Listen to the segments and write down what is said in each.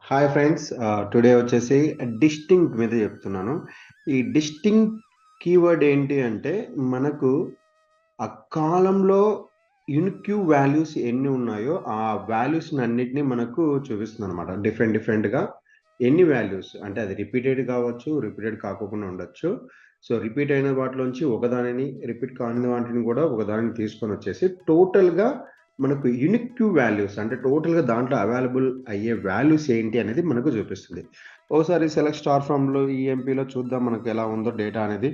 Hi friends. Today వచ్చేసి distinct మీద చెప్తున్నాను. ఈ డిస్టింక్ట్ కీవర్డ్ ఏంటి అంటే, మనకు ఆ కాలమ్‌లో యూనిక్ వాల్యూస్ ఎన్ని ఉన్నాయో, ఆ వాల్యూస్‌నన్నిటిని మనకు చూపిస్తుందనమాట. డిఫరెంట్‌గా ఎన్ని వాల్యూస్ అంటే అది రిపీటెడ్ కావచ్చు, రిపీటెడ్ కాకోకుండా ఉండొచ్చు. సో, రిపీట్ అయిన వాటిలోంచి ఒకదానిని, రిపీట్ కాని వాటిని కూడా ఒకదానిని తీసుకొనొచ్చేసి టోటల్‌గా మనకు యూనిక్ వాల్యూస్ అంటే టోటల్‌గా దాంట్లో అవైలబుల్ అయ్యే వాల్యూస్ ఏంటి అనేది మనకు చూపిస్తుంది. ఓసారి సెలెక్ట్ స్టార్ ఫ్రమ్‌లో ఈఎంపీలో చూద్దాం మనకు ఎలా ఉందో డేటా అనేది.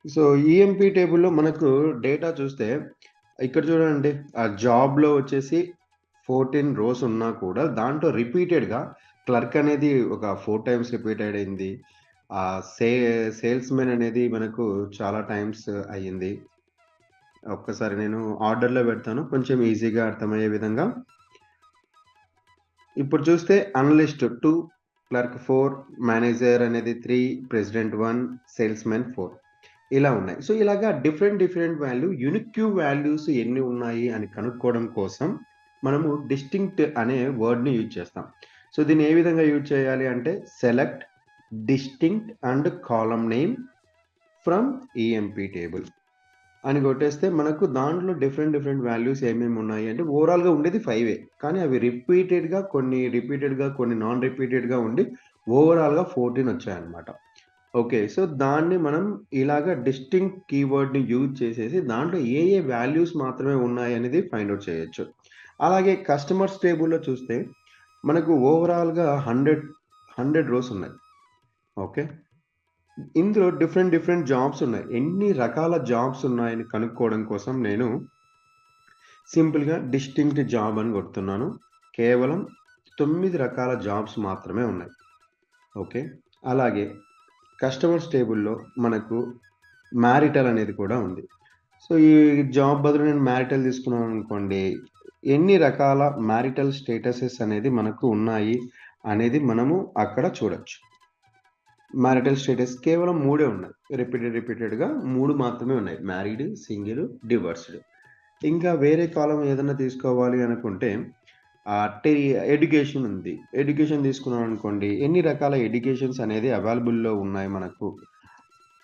సో, ఈఎంపీ టేబుల్‌లో మనకు డేటా చూస్తే, ఇక్కడ చూడండి. ఆ జాబ్‌లో వచ్చేసి 14 రోస్ ఉన్నా కూడా, దాంట్లో రిపీటెడ్‌గా క్లర్క్ అనేది ఒక 4 టైమ్స్ రిపీటెడ్ అయింది. సే సేల్స్‌మెన్ అనేది మనకు చాలా టైమ్స్ అయ్యింది. ఒక్కసారి నేను ఆర్డర్‌లో పెడతాను. కొంచెం ఈజీగా అర్థమయ్యే విధంగా. ఇప్పుడు చూస్తే అనలిస్ట్ 2, క్లర్క్ 4, మేనేజర్ అనేది 3, ప్రెసిడెంట్ 1, సేల్స్‌మెన్ 4 ఇలా ఉన్నాయి. సో, ఇలాగా డిఫరెంట్ యూనిక్ వాల్యూస్ ఎన్ని ఉన్నాయి అని కనుక్కోవడం కోసం మనము డిస్టింక్ట్ అనే వర్డ్‌ని యూజ్ చేస్తాం. సో, దీన్ని ఏ విధంగా యూజ్ చేయాలి అంటే select distinct and column name from EMP table అని కొట్టేస్తే మనకు దాంట్లో డిఫరెంట్ వాల్యూస్ ఏమేమి ఉన్నాయి అంటే ఓవరాల్‌గా ఉండేది 5 కానీ అవి రిపీటెడ్‌గా, కొన్ని నాన్ రిపీటెడ్‌గా ఉండి ఓవరాల్‌గా 14 వచ్చాయన్నమాట. ఓకే. సో, దాన్ని మనం ఇలాగ డిస్టింక్ట్ కీవర్డ్‌ని యూజ్ చేసేసి దాంట్లో ఏ వాల్యూస్ మాత్రమే ఉన్నాయనేది ఫైండ్ ఔట్ చేయొచ్చు. అలాగే కస్టమర్స్ టేబుల్‌లో చూస్తే మనకు ఓవరాల్‌గా 100 రోస్ ఉన్నాయి. ఓకే. ఇందులో డిఫరెంట్ జాబ్స్ ఉన్నాయి. ఎన్ని రకాల జాబ్స్ ఉన్నాయని కనుక్కోవడం కోసం నేను సింపుల్‌గా డిస్టింక్ట్ జాబ్ అని కొడుతున్నాను. కేవలం 9 రకాల జాబ్స్ మాత్రమే ఉన్నాయి. ఓకే. అలాగే కస్టమర్స్ టేబుల్‌లో మనకు మ్యారిటల్ అనేది కూడా ఉంది. సో, ఈ జాబ్ బదులు నేను మ్యారిటల్ తీసుకున్నాననుకోండి, ఎన్ని రకాల మ్యారిటల్ స్టేటసెస్ అనేది మనకు ఉన్నాయి అనేది మనము అక్కడ చూడొచ్చు. మ్యారిటల్ స్టేటస్ కేవలం 3 ఉన్నాయి. రిపీటెడ్‌గా 3 మాత్రమే ఉన్నాయి. Married, single, divorced. ఇంకా వేరే కాలమ్ ఏదన్నా తీసుకోవాలి అనుకుంటే ఆహ్, టే ఎడ్యుకేషన్ ఉంది. ఎడ్యుకేషన్ తీసుకున్నామనుకోండి, ఎన్ని రకాల ఎడ్యుకేషన్స్ అనేది అవైలబుల్‌లో ఉన్నాయి మనకు.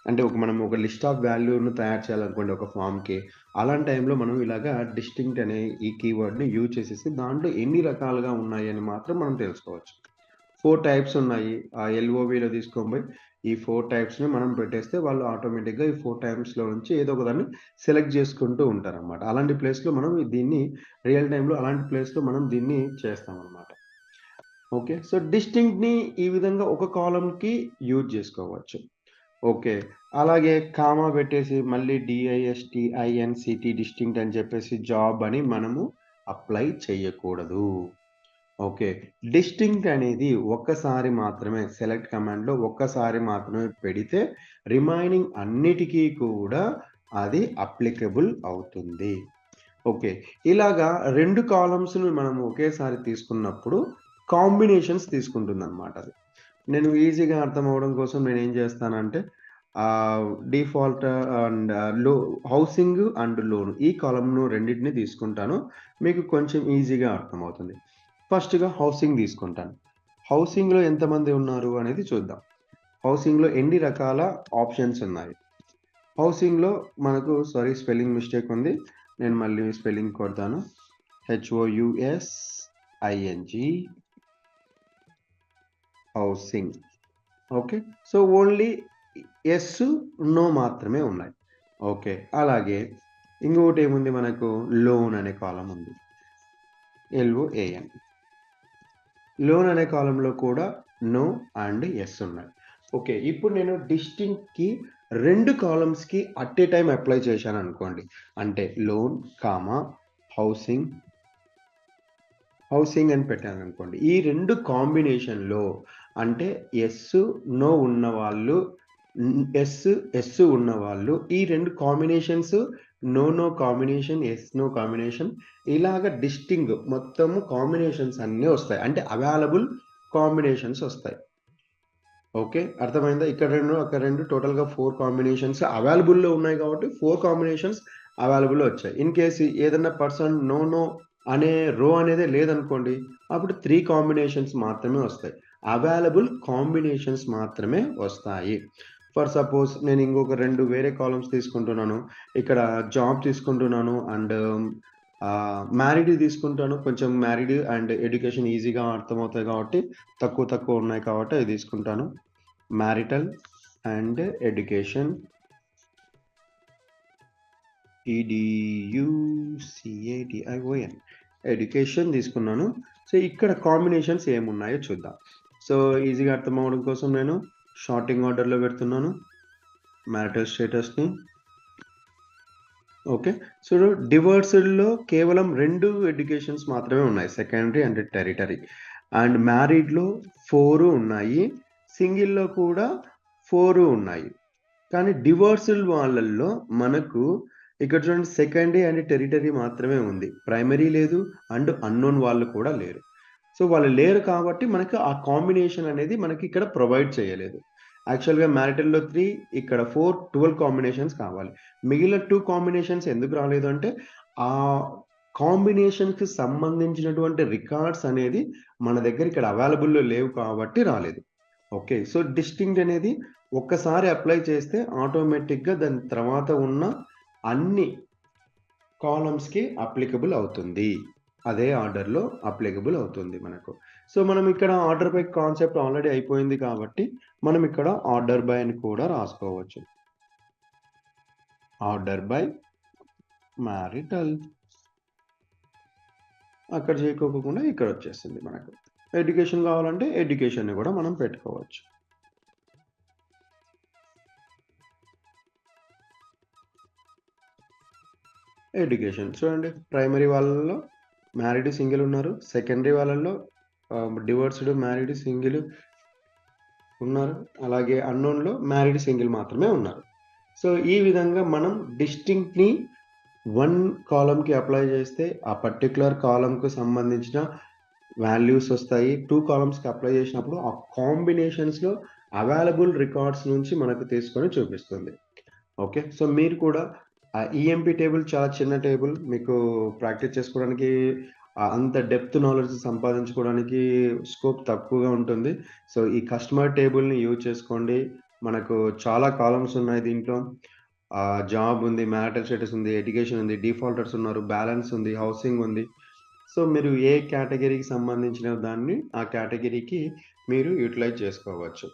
అంటే మనం ఒక లిస్ట్ ఆఫ్ వాల్యూను తయారు చేయాలనుకోండి ఒక ఫార్మ్‌కి. అలాంటి టైంలో మనం ఇలాగా డిస్టింక్ట్ అనే ఈ కీవర్డ్‌ని యూజ్ చేసేసి దాంట్లో ఎన్ని రకాలుగా ఉన్నాయని మాత్రం మనం తెలుసుకోవచ్చు. 4 టైప్స్ ఉన్నాయి. ఎల్ఓవిలో తీసుకొని పోయి ఈ 4 టైప్స్‌ని మనం పెట్టేస్తే వాళ్ళు ఆటోమేటిక్‌గా ఈ 4 టైమ్స్‌లో నుంచి ఏదో ఒక దాన్ని సెలెక్ట్ చేసుకుంటూ ఉంటారనమాట. అలాంటి ప్లేస్‌లో మనం దీన్ని రియల్ టైమ్‌లో అలాంటి ప్లేస్‌లో మనం దీన్ని చేస్తామనమాట. ఓకే. సో, డిస్టింక్ట్‌ని ఈ విధంగా ఒక కాలమ్‌కి యూజ్ చేసుకోవచ్చు. ఓకే. అలాగే కామా పెట్టేసి మళ్ళీ డిఐఎస్‌టిఐఎన్‌సిటీ డిస్టింక్ట్ అని చెప్పేసి జాబ్ అని మనము అప్లై చేయకూడదు. ఓకే. డిస్టింక్ట్ అనేది ఒక్కసారి మాత్రమే సెలెక్ట్ కమాండ్‌లో ఒక్కసారి మాత్రమే పెడితే రిమైనింగ్ అన్నిటికి కూడా అది అప్లికబుల్ అవుతుంది. ఓకే. ఇలాగా 2 కాలమ్స్‌ని మనం ఒకేసారి తీసుకున్నప్పుడు కాంబినేషన్స్ తీసుకుంటుందన్నమాట అది. నేను ఈజీగా అర్థం అవ్వడం కోసం నేనేం చేస్తానంటే డిఫాల్ట్ అండ్ లో హౌసింగ్ అండ్ లోన్ ఈ కాలమ్‌ను రెండిటిని తీసుకుంటాను. మీకు కొంచెం ఈజీగా అర్థమవుతుంది. ఫస్ట్‌గా హౌసింగ్ తీసుకుంటాను. హౌసింగ్‌లో ఎంతమంది ఉన్నారు అనేది చూద్దాం. హౌసింగ్‌లో ఎన్ని రకాల ఆప్షన్స్ ఉన్నాయి. హౌసింగ్‌లో మనకు స్పెల్లింగ్ మిస్టేక్ ఉంది. నేను మళ్ళీ స్పెల్లింగ్ కొడతాను. హెచ్ఓయూఎస్ఐఎన్‌జీ housing. Okay. So, only yes, no మాత్రమే ఉన్నాయి. ఓకే. అలాగే ఇంకొకటేముంది మనకు లోన్ అనే కాలమ్ ఉంది. ఎల్ఓఏఎన్. లోన్ అనే కాలమ్‌లో కూడా నో అండ్ యెస్ ఉన్నాయి. ఓకే. ఇప్పుడు నేను డిస్టింక్ట్‌కి 2 కాలమ్స్‌కి అట్ ఎ టైమ్ అప్లై చేశాననుకోండి. అంటే లోన్, హౌసింగ్, హౌసింగ్ అని పెట్టాననుకోండి. ఈ 2 కాంబినేషన్‌లో అంటే యెస్, నో ఉన్నవాళ్ళు యెస్, యెస్ ఉన్నవాళ్ళు ఈ 2 combinations no combination, no combination ఇలాగ మొత్తము కాంబినేషన్స్ అన్నీ వస్తాయి. అంటే అవైలబుల్ కాంబినేషన్స్ వస్తాయి. ఓకే. అర్థమైందా? ఇక్కడ 2, అక్కడ 2 టోటల్‌గా 4 కాంబినేషన్స్ అవైలబుల్‌లో ఉన్నాయి కాబట్టి 4 కాంబినేషన్స్ అవైలబుల్‌లో వచ్చాయి. ఇన్ కేస్ ఏదన్నా పర్సన్ నో అనే రో అనేదే లేదనుకోండి, అప్పుడు 3 కాంబినేషన్స్ మాత్రమే వస్తాయి. అవైలబుల్ కాంబినేషన్స్ మాత్రమే వస్తాయి. ఫర్ సపోజ్ నేను ఇంకొక 2 వేరే కాలమ్స్ తీసుకుంటున్నాను. ఇక్కడ జాబ్ తీసుకుంటున్నాను అండ్ మ్యారీడ్ తీసుకుంటాను. కొంచెం మ్యారీడ్ అండ్ ఎడ్యుకేషన్ ఈజీగా అర్థమవుతాయి కాబట్టి తక్కువ ఉన్నాయి కాబట్టి అవి తీసుకుంటాను. Marital and education EDUCATION education తీసుకున్నాను. సో, ఇక్కడ కాంబినేషన్స్ ఏమున్నాయో చూద్దాం. సో, ఈజీగా అర్థమవ్వడం కోసం నేను షార్టింగ్ ఆర్డర్‌లో పెడుతున్నాను. మ్యారిటల్ స్టేటస్‌ని. ఓకే. సో, డివోర్స్‌డ్‌లో కేవలం 2 ఎడ్యుకేషన్స్ మాత్రమే ఉన్నాయి. Secondary and territory. అండ్ మ్యారీడ్‌లో 4 ఉన్నాయి. సింగిల్‌లో కూడా 4 ఉన్నాయి. కానీ డివోర్స్‌డ్ వాళ్ళల్లో మనకు ఇక్కడ చూడండి సెకండరీ అండ్ టెరిటరీ మాత్రమే ఉంది. ప్రైమరీ లేదు అండ్ అన్‌నోన్ వాళ్ళు కూడా లేరు. సో, వాళ్ళు లేరు కాబట్టి మనకు ఆ కాంబినేషన్ అనేది మనకి ఇక్కడ ప్రొవైడ్ చేయలేదు. యాక్చువల్‌గా మ్యారిటల్‌లో 3 ఇక్కడ 4, 12 కాంబినేషన్స్ కావాలి. మిగిలిన 2 కాంబినేషన్స్ ఎందుకు రాలేదు అంటే, ఆ కాంబినేషన్‌కి సంబంధించినటువంటి రికార్డ్స్ అనేది మన దగ్గర ఇక్కడ అవైలబుల్‌లో లేవు కాబట్టి రాలేదు. ఓకే. సో, డిస్టింక్ట్ అనేది ఒక్కసారి అప్లై చేస్తే ఆటోమేటిక్‌గా దాని తర్వాత ఉన్న అన్ని కాలమ్స్‌కి అప్లికబుల్ అవుతుంది. అదే ఆర్డర్‌లో అప్లికబుల్ అవుతుంది మనకు. సో, మనం ఇక్కడ ఆర్డర్ బై కాన్సెప్ట్ ఆల్రెడీ అయిపోయింది కాబట్టి, మనం ఇక్కడ ఆర్డర్ బై అని కూడా రాసుకోవచ్చు. Order by marital. అక్కడ చేయకోకుండా ఇక్కడ వచ్చేస్తుంది మనకు. ఎడ్యుకేషన్ కావాలంటే ఎడ్యుకేషన్‌ని కూడా మనం పెట్టుకోవచ్చు. ఎడ్యుకేషన్ చూడండి ప్రైమరీ వాళ్ళలో మ్యారీడ్ సింగిల్ ఉన్నారు. సెకండరీ వాళ్ళలో డివోర్స్డ్ మ్యారీడ్ సింగిల్ ఉన్నారు. అలాగే అన్నోన్‌లో మ్యారీడ్ సింగిల్ మాత్రమే ఉన్నారు. సో, ఈ విధంగా మనం డిస్టింక్ట్‌ని 1 కాలమ్‌కి అప్లై చేస్తే ఆ పర్టిక్యులర్ కాలమ్‌కి సంబంధించిన వాల్యూస్ వస్తాయి. 2 కాలమ్స్‌కి అప్లై చేసినప్పుడు ఆ కాంబినేషన్స్‌లో అవైలబుల్ రికార్డ్స్ నుంచి మనకు తీసుకొని చూపిస్తుంది. ఓకే. సో, మీరు కూడా ఈఎంపీ టేబుల్ చాలా చిన్న టేబుల్. మీకు ప్రాక్టీస్ చేసుకోవడానికి అంత డెప్త్ నాలెడ్జ్ సంపాదించుకోవడానికి స్కోప్ తక్కువగా ఉంటుంది. సో, ఈ కస్టమర్ టేబుల్‌ని యూజ్ చేసుకోండి. మనకు చాలా కాలమ్స్ ఉన్నాయి దీంట్లో. జాబ్ ఉంది, మ్యారిటల్ స్టేటస్ ఉంది, ఎడ్యుకేషన్ ఉంది, డిఫాల్టర్స్ ఉన్నారు, బ్యాలెన్స్ ఉంది, హౌసింగ్ ఉంది. సో, మీరు ఏ కేటగరీకి సంబంధించిన దాన్ని ఆ కేటగరీకి మీరు యుటిలైజ్ చేసుకోవచ్చు.